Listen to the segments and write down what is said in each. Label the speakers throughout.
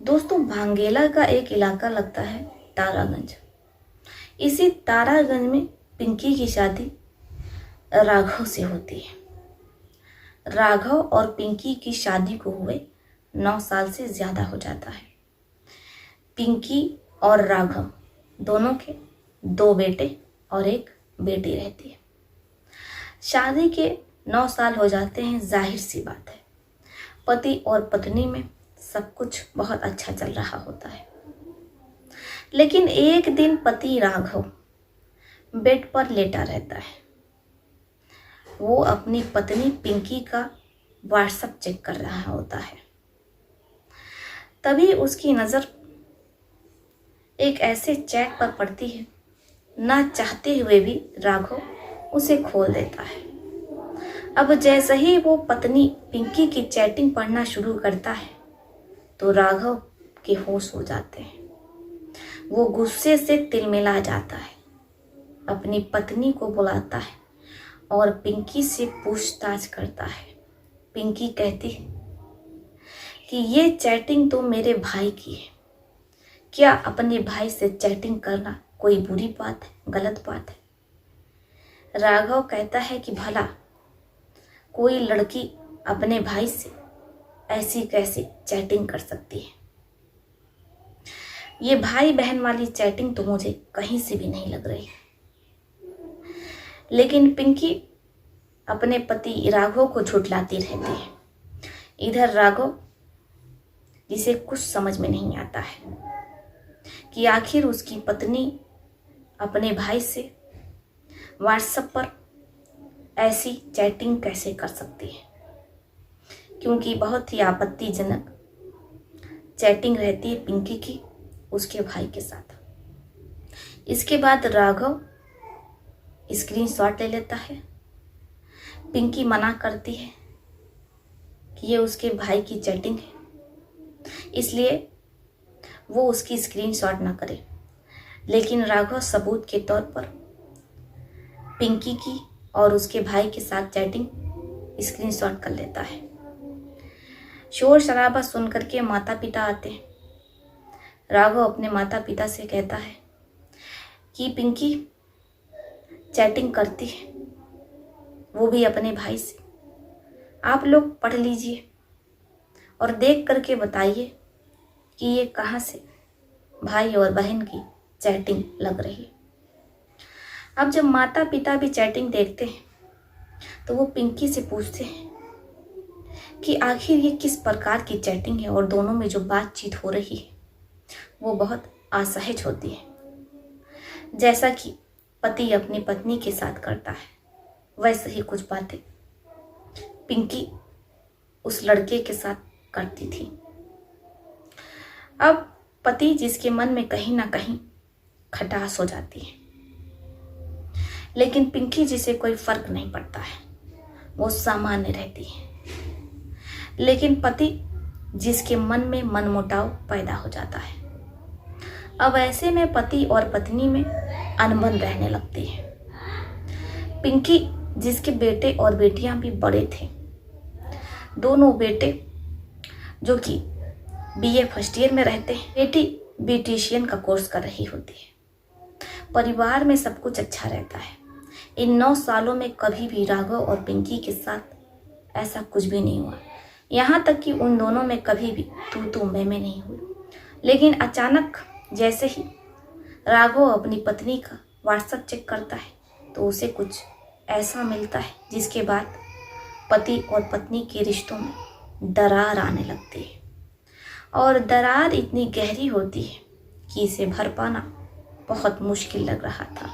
Speaker 1: दोस्तों, भांगेला का एक इलाका लगता है तारागंज। इसी तारागंज में पिंकी की शादी राघव से होती है। राघव और पिंकी की शादी को हुए 9 साल से ज्यादा हो जाता है। पिंकी और राघव दोनों के 2 बेटे और एक बेटी रहती है। शादी के 9 साल हो जाते हैं, जाहिर सी बात है पति और पत्नी में सब कुछ बहुत अच्छा चल रहा होता है। लेकिन एक दिन पति राघव बेड पर लेटा रहता है। वो अपनी पत्नी पिंकी का व्हाट्सएप चेक कर रहा होता है। तभी उसकी नज़र एक ऐसे चैट पर पड़ती है, ना चाहते हुए भी राघव उसे खोल देता है। अब जैसे ही वो पत्नी पिंकी की चैटिंग पढ़ना शुरू करता है तो राघव के होश हो जाते हैं। वो गुस्से से तिलमिला जाता है, अपनी पत्नी को बुलाता है और पिंकी से पूछताछ करता है। पिंकी कहती है कि ये चैटिंग तो मेरे भाई की है। क्या अपने भाई से चैटिंग करना कोई बुरी बात है, गलत बात है? राघव कहता है कि भला कोई लड़की अपने भाई से ऐसी कैसी चैटिंग कर सकती है? ये भाई बहन वाली चैटिंग तो मुझे कहीं से भी नहीं लग रही। लेकिन पिंकी अपने पति राघव को झुठलाती रहती है। इधर राघव, जिसे कुछ समझ में नहीं आता है कि आखिर उसकी पत्नी अपने भाई से व्हाट्सएप पर ऐसी चैटिंग कैसे कर सकती है, क्योंकि बहुत ही आपत्तिजनक चैटिंग रहती है पिंकी की उसके भाई के साथ। इसके बाद राघव स्क्रीनशॉट ले लेता है। पिंकी मना करती है कि ये उसके भाई की चैटिंग है, इसलिए वो उसकी स्क्रीनशॉट ना करे। लेकिन राघव सबूत के तौर पर पिंकी की और उसके भाई के साथ चैटिंग स्क्रीनशॉट कर लेता है। शोर शराबा सुनकर के माता पिता आते हैं। राघव अपने माता पिता से कहता है कि पिंकी चैटिंग करती है, वो भी अपने भाई से। आप लोग पढ़ लीजिए और देख करके बताइए कि ये कहाँ से भाई और बहन की चैटिंग लग रही है। अब जब माता पिता भी चैटिंग देखते हैं तो वो पिंकी से पूछते हैं कि आखिर ये किस प्रकार की चैटिंग है, और दोनों में जो बातचीत हो रही है वो बहुत असहज होती है। जैसा कि पति अपनी पत्नी के साथ करता है, वैसे ही कुछ बातें पिंकी उस लड़के के साथ करती थी। अब पति, जिसके मन में कहीं ना कहीं खटास हो जाती है, लेकिन पिंकी जिसे कोई फर्क नहीं पड़ता है, वो सामान्य रहती है। लेकिन पति, जिसके मन में मनमुटाव पैदा हो जाता है। अब ऐसे में पति और पत्नी में अनबन रहने लगती है। पिंकी, जिसके बेटे और बेटियां भी बड़े थे, दोनों बेटे जो कि बीए फर्स्ट ईयर में रहते हैं, बेटी ब्यूटिशियन का कोर्स कर रही होती है। परिवार में सब कुछ अच्छा रहता है। इन 9 सालों में कभी भी राघव और पिंकी के साथ ऐसा कुछ भी नहीं हुआ। यहाँ तक कि उन दोनों में कभी भी तू मैं नहीं हुई। लेकिन अचानक जैसे ही राघव अपनी पत्नी का व्हाट्सएप चेक करता है तो उसे कुछ ऐसा मिलता है जिसके बाद पति और पत्नी के रिश्तों में दरार आने लगती है। और दरार इतनी गहरी होती है कि इसे भर पाना बहुत मुश्किल लग रहा था।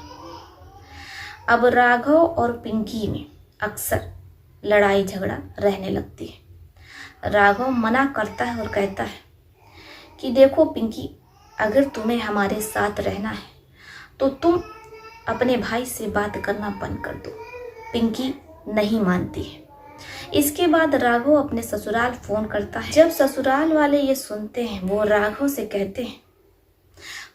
Speaker 1: अब राघव और पिंकी में अक्सर लड़ाई झगड़ा रहने लगती है। राघव मना करता है और कहता है कि देखो पिंकी, अगर तुम्हें हमारे साथ रहना है तो तुम अपने भाई से बात करना बंद कर दो। पिंकी नहीं मानती है। इसके बाद राघव अपने ससुराल फोन करता है। जब ससुराल वाले ये सुनते हैं, वो राघव से कहते हैं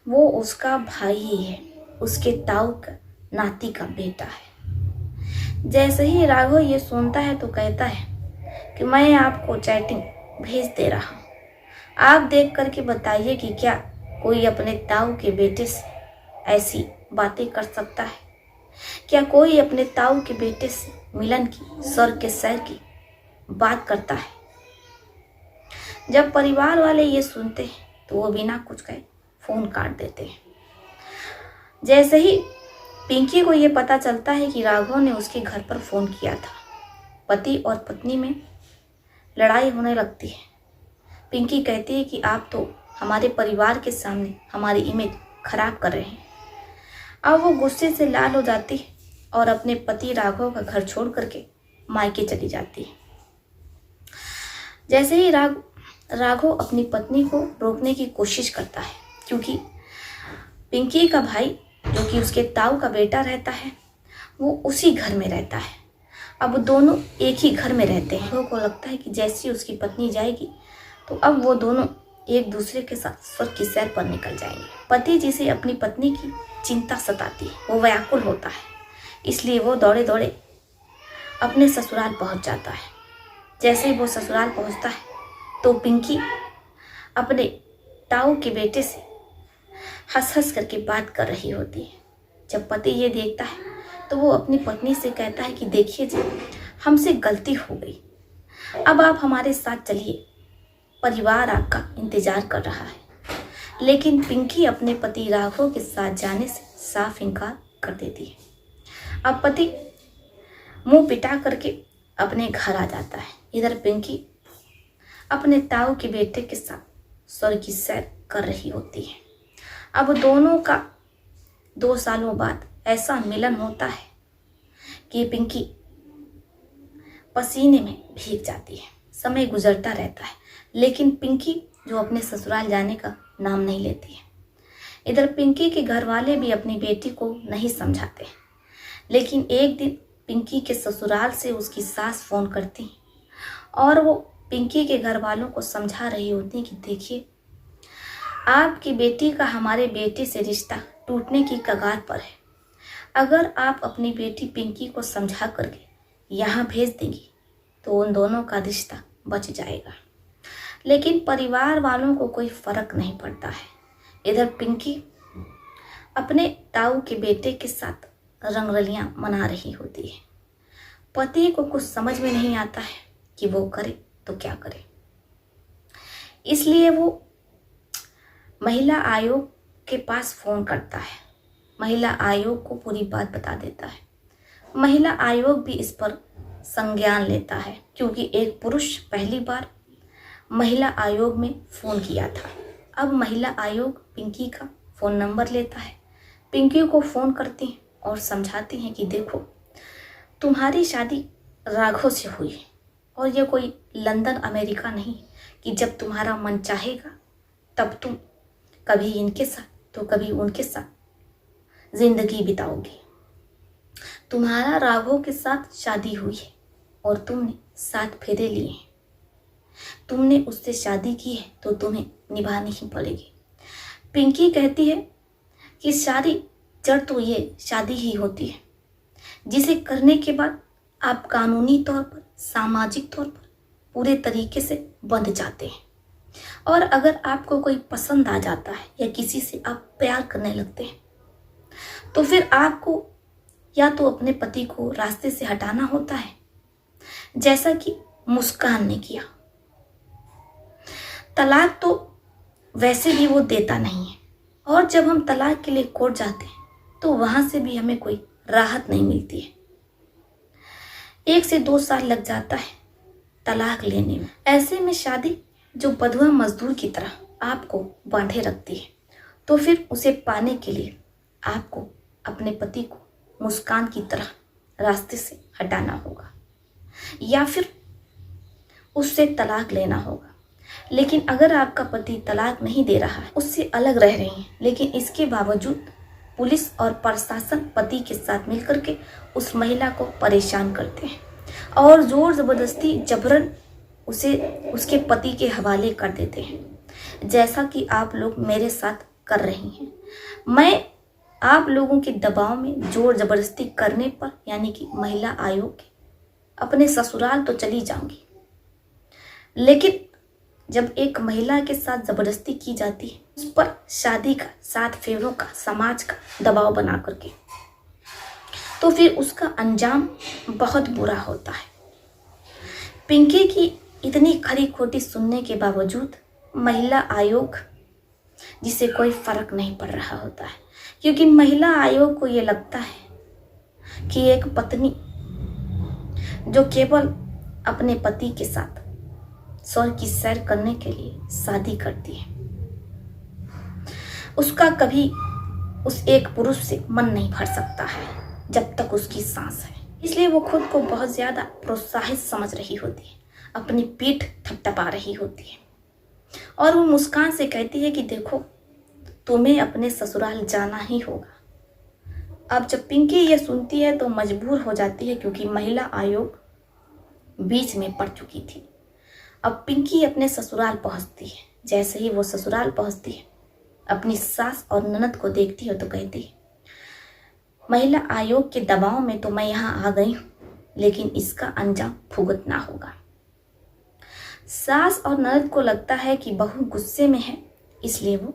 Speaker 1: वो उसका भाई ही है, उसके ताऊ का नाती का बेटा है। जैसे ही राघव ये सुनता है तो कहता है कि मैं आपको चैटिंग भेज दे रहा हूँ, आप देख करके बताइए कि क्या कोई अपने ताऊ के बेटे से ऐसी बातें कर सकता है? क्या कोई अपने ताऊ के बेटे से मिलन की, सर के सैर की बात करता है? जब परिवार वाले ये सुनते हैं तो वो बिना कुछ कहे फोन काट देते हैं। जैसे ही पिंकी को ये पता चलता है कि राघव ने उसके घर पर फोन किया था, पति और पत्नी में लड़ाई होने लगती है। पिंकी कहती है कि आप तो हमारे परिवार के सामने हमारी इमेज खराब कर रहे हैं। अब वो गुस्से से लाल हो जाती है और अपने पति राघव का घर छोड़ करके मायके चली जाती है। जैसे ही राघव अपनी पत्नी को रोकने की कोशिश करता है, क्योंकि पिंकी का भाई जो कि उसके ताऊ का बेटा रहता है वो उसी घर में रहता है। अब दोनों एक ही घर में रहते हैं। राघव को लगता है कि जैसी उसकी पत्नी जाएगी तो अब वो दोनों एक दूसरे के साथ स्वर्ग की सैर पर निकल जाएंगे। पति जिसे अपनी पत्नी की चिंता सताती है वो व्याकुल होता है, इसलिए वो दौड़े दौड़े अपने ससुराल पहुंच जाता है। जैसे ही वो ससुराल पहुंचता है तो पिंकी अपने ताऊ के बेटे से हंस हंस करके बात कर रही होती है। जब पति ये देखता है तो वो अपनी पत्नी से कहता है कि देखिए जी, हमसे गलती हो गई, अब आप हमारे साथ चलिए, परिवार आपका इंतजार कर रहा है। लेकिन पिंकी अपने पति राघव के साथ जाने से साफ इनकार कर देती है। अब पति मुंह पिटा करके अपने घर आ जाता है। इधर पिंकी अपने ताऊ के बेटे के साथ स्वर्ग की सैर कर रही होती है। अब दोनों का 2 सालों बाद ऐसा मिलन होता है कि पिंकी पसीने में भीग जाती है। समय गुजरता रहता है लेकिन पिंकी जो अपने ससुराल जाने का नाम नहीं लेती है। इधर पिंकी के घर वाले भी अपनी बेटी को नहीं समझाते, लेकिन एक दिन पिंकी के ससुराल से उसकी सास फोन करती और वो पिंकी के घर वालों को समझा रही होती कि देखिए, आपकी बेटी का हमारे बेटे से रिश्ता टूटने की कगार पर है। अगर आप अपनी बेटी पिंकी को समझा करके यहाँ भेज देंगी तो उन दोनों का रिश्ता बच जाएगा। लेकिन परिवार वालों को कोई फर्क नहीं पड़ता है। इधर पिंकी अपने ताऊ के बेटे के साथ रंगरलियां मना रही होती है। पति को कुछ समझ में नहीं आता है कि वो करे तो क्या करे, इसलिए वो महिला आयोग के पास फोन करता है। महिला आयोग को पूरी बात बता देता है। महिला आयोग भी इस पर संज्ञान लेता है, क्योंकि एक पुरुष पहली बार महिला आयोग में फ़ोन किया था। अब महिला आयोग पिंकी का फ़ोन नंबर लेता है, पिंकी को फ़ोन करती हैं और समझाती हैं कि देखो, तुम्हारी शादी राघव से हुई है और ये कोई लंदन अमेरिका नहीं कि जब तुम्हारा मन चाहेगा तब तुम कभी इनके साथ तो कभी उनके साथ जिंदगी बिताओगी। तुम्हारा राघव के साथ शादी हुई है और तुमने 7 फेरे लिए हैं। तुमने उससे शादी की है तो तुम्हें निभानी ही पड़ेगी। पिंकी कहती है कि सारी जड़ तो ये शादी ही होती है, जिसे करने के बाद आप कानूनी तौर पर, सामाजिक तौर पर पूरे तरीके से बंध जाते हैं। और अगर आपको कोई पसंद आ जाता है या किसी से आप प्यार करने लगते हैं तो फिर आपको या तो अपने पति को रास्ते से हटाना होता है, जैसा कि मुस्कान ने किया। तलाक तो वैसे भी वो देता नहीं है और जब हम तलाक के लिए कोर्ट जाते हैं तो वहां से भी हमें कोई राहत नहीं मिलती है। 1 से 2 साल लग जाता है तलाक लेने में। ऐसे में शादी जो बधुआ मजदूर की तरह आपको बांधे रखती है, तो फिर उसे पाने के लिए आपको अपने पति को मुस्कान की तरह रास्ते से हटाना होगा या फिर उससे तलाक लेना होगा। लेकिन अगर आपका पति तलाक नहीं दे रहा है, उससे अलग रह रहे हैं, लेकिन इसके बावजूद पुलिस और प्रशासन पति के साथ मिलकर के उस महिला को परेशान करते हैं और जोर जबरदस्ती जबरन उसे उसके पति के हवाले कर देते हैं, जैसा कि आप लोग मेरे साथ कर रही हैं। मैं आप लोगों के दबाव में जोर जबरदस्ती करने पर, यानी कि महिला आयोग के, अपने ससुराल तो चली जाऊंगी, लेकिन जब एक महिला के साथ जबरदस्ती की जाती है, उस पर शादी का, 7 फेरों का, समाज का दबाव बना करके, तो फिर उसका अंजाम बहुत बुरा होता है। पिंकी की इतनी खरी खोटी सुनने के बावजूद महिला आयोग जिसे कोई फर्क नहीं पड़ रहा होता है, क्योंकि महिला आयोग को ये लगता है कि एक पत्नी जो केवल अपने पति के साथ स्वर्ग की सैर करने के लिए शादी करती है, उसका कभी उस एक पुरुष से मन नहीं भर सकता है जब तक उसकी सांस है। इसलिए वो खुद को बहुत ज्यादा प्रोत्साहित समझ रही होती है, अपनी पीठ थपथपा रही होती है और वो मुस्कान से कहती है कि देखो, तुम्हें अपने ससुराल जाना ही होगा। अब जब पिंकी ये सुनती है तो मजबूर हो जाती है, क्योंकि महिला आयोग बीच में पड़ चुकी थी। अब पिंकी अपने ससुराल पहुंचती है। जैसे ही वो ससुराल पहुंचती है, अपनी सास और ननद को देखती है तो कहती है, महिला आयोग के दबाव में तो मैं यहाँ आ गई हूँ, लेकिन इसका अंजाम भुगतना होगा। सास और ननद को लगता है कि बहू गुस्से में है, इसलिए वो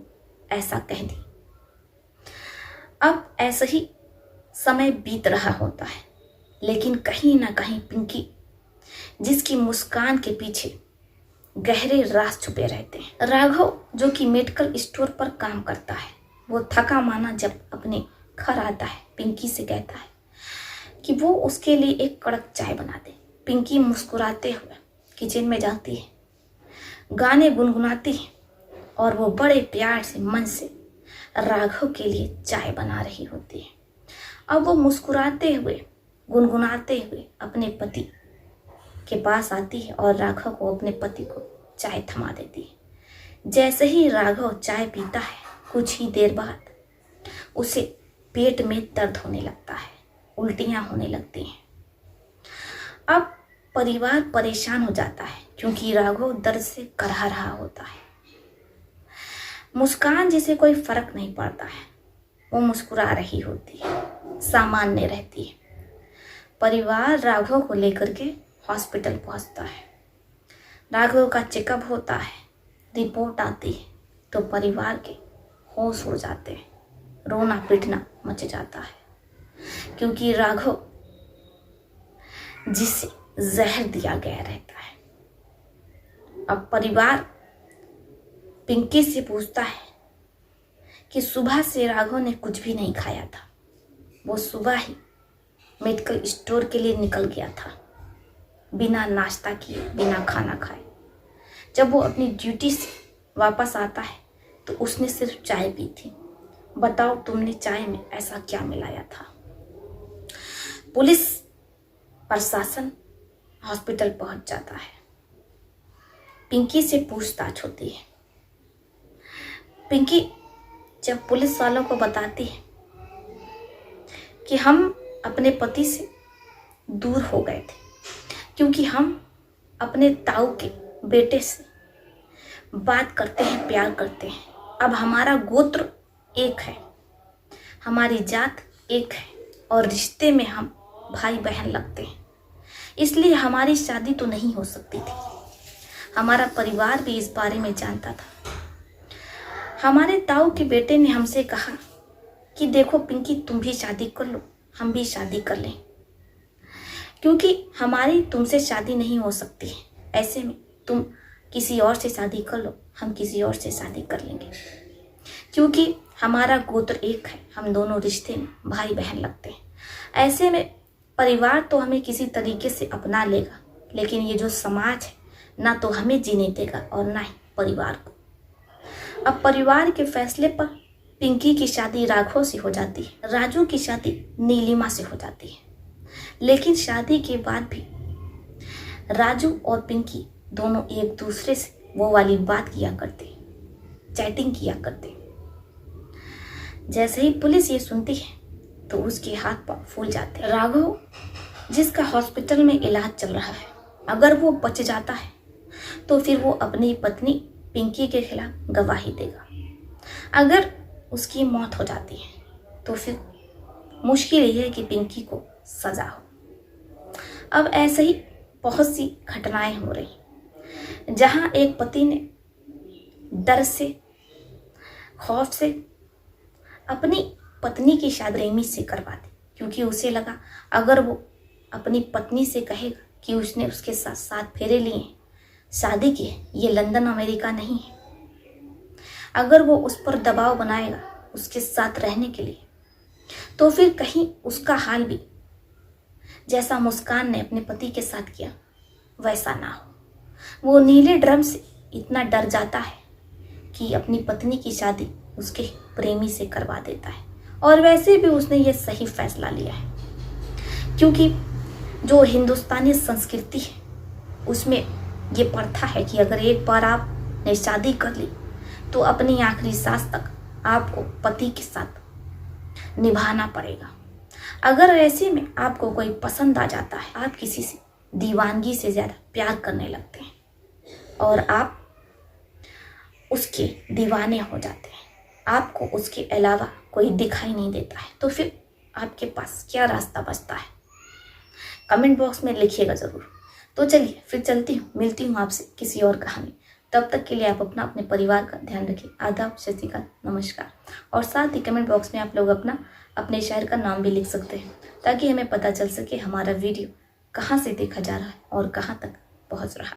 Speaker 1: ऐसा कह दी। अब ऐसे ही समय बीत रहा होता है, लेकिन कहीं ना कहीं पिंकी, जिसकी मुस्कान के पीछे गहरे राज छुपे रहते हैं। राघव जो कि मेडिकल स्टोर पर काम करता है, वो थका माना जब अपने घर आता है, पिंकी से कहता है कि वो उसके लिए एक कड़क चाय बना दे। पिंकी मुस्कुराते हुए किचन में जाती है, गाने गुनगुनाती है और वो बड़े प्यार से मन से राघव के लिए चाय बना रही होती है। अब वो मुस्कुराते हुए, गुनगुनाते हुए अपने पति के पास आती है और राघव को, अपने पति को चाय थमा देती है। जैसे ही राघव चाय पीता है, कुछ ही देर बाद उसे पेट में दर्द होने लगता है, उल्टियां होने लगती हैं। अब परिवार परेशान हो जाता है, क्योंकि राघव दर्द से करहा रहा होता है। मुस्कान जिसे कोई फर्क नहीं पड़ता है, वो मुस्कुरा रही होती है, सामान्य रहती है। परिवार राघव को लेकर के हॉस्पिटल पहुंचता है। राघव का चेकअप होता है, रिपोर्ट आती है तो परिवार के होश उड़ जाते हैं, रोना पीटना मच जाता है, क्योंकि राघव जिसे जहर दिया गया रहता है। अब परिवार पिंकी से पूछता है कि सुबह से राघव ने कुछ भी नहीं खाया था, वो सुबह ही मेडिकल स्टोर के लिए निकल गया था, बिना नाश्ता किए, बिना खाना खाए। जब वो अपनी ड्यूटी से वापस आता है तो उसने सिर्फ चाय पी थी। बताओ तुमने चाय में ऐसा क्या मिलाया था? पुलिस प्रशासन हॉस्पिटल पहुंच जाता है। पिंकी से पूछताछ होती है। पिंकी जब पुलिस वालों को बताती है कि हम अपने पति से दूर हो गए थे, क्योंकि हम अपने ताऊ के बेटे से बात करते हैं, प्यार करते हैं। अब हमारा गोत्र एक है, हमारी जात एक है और रिश्ते में हम भाई बहन लगते हैं, इसलिए हमारी शादी तो नहीं हो सकती थी। हमारा परिवार भी इस बारे में जानता था। हमारे ताऊ के बेटे ने हमसे कहा कि देखो पिंकी, तुम भी शादी कर लो, हम भी शादी कर लें, क्योंकि हमारी तुमसे शादी नहीं हो सकती है। ऐसे में तुम किसी और से शादी कर लो, हम किसी और से शादी कर लेंगे, क्योंकि हमारा गोत्र एक है, हम दोनों रिश्ते में भाई बहन लगते हैं। ऐसे में परिवार तो हमें किसी तरीके से अपना लेगा, लेकिन ये जो समाज है ना तो हमें जीने देगा और ना ही परिवार को। अब परिवार के फैसले पर पिंकी की शादी राघव से हो जाती है, राजू की शादी नीलिमा से हो जाती है। लेकिन शादी के बाद भी राजू और पिंकी दोनों एक दूसरे से वो वाली बात किया करते, चैटिंग किया करते। जैसे ही पुलिस ये सुनती है तो उसके हाथ पांव फूल जाते। राघव जिसका हॉस्पिटल में इलाज चल रहा है, अगर वो बच जाता है तो फिर वो अपनी पत्नी पिंकी के खिलाफ गवाही देगा। अगर उसकी मौत हो जाती है तो फिर मुश्किल ये है कि पिंकी को सजा हो। अब ऐसे ही बहुत सी घटनाएं हो रही। जहां एक पति ने डर से, खौफ से अपनी पत्नी की शादी प्रेमी से करवा दी, क्योंकि उसे लगा अगर वो अपनी पत्नी से कहेगा कि उसने उसके साथ 7 फेरे लिए, शादी की है, ये लंदन अमेरिका नहीं है, अगर वो उस पर दबाव बनाएगा उसके साथ रहने के लिए, तो फिर कहीं उसका हाल भी जैसा मुस्कान ने अपने पति के साथ किया वैसा ना हो। वो नीले ड्रम से इतना डर जाता है कि अपनी पत्नी की शादी उसके प्रेमी से करवा देता है। और वैसे भी उसने ये सही फैसला लिया है, क्योंकि जो हिंदुस्तानी संस्कृति है उसमें ये प्रथा है कि अगर एक बार आपने शादी कर ली तो अपनी आखिरी सांस तक आपको पति के साथ निभाना पड़ेगा। अगर ऐसे में आपको कोई पसंद आ जाता है, आप किसी से दीवानगी से ज़्यादा प्यार करने लगते हैं और आप उसके दीवाने हो जाते हैं, आपको उसके अलावा कोई दिखाई नहीं देता है, तो फिर आपके पास क्या रास्ता बचता है? कमेंट बॉक्स में लिखिएगा ज़रूर। तो चलिए फिर चलती हूँ, मिलती हूँ आपसे किसी और कहानी। तब तक के लिए आप अपना अपने परिवार का ध्यान रखिए। आदाब, सत श्री अकाल, नमस्कार। और साथ ही कमेंट बॉक्स में आप लोग अपने शहर का नाम भी लिख सकते हैं, ताकि हमें पता चल सके हमारा वीडियो कहाँ से देखा जा रहा है और कहाँ तक पहुँच रहा है।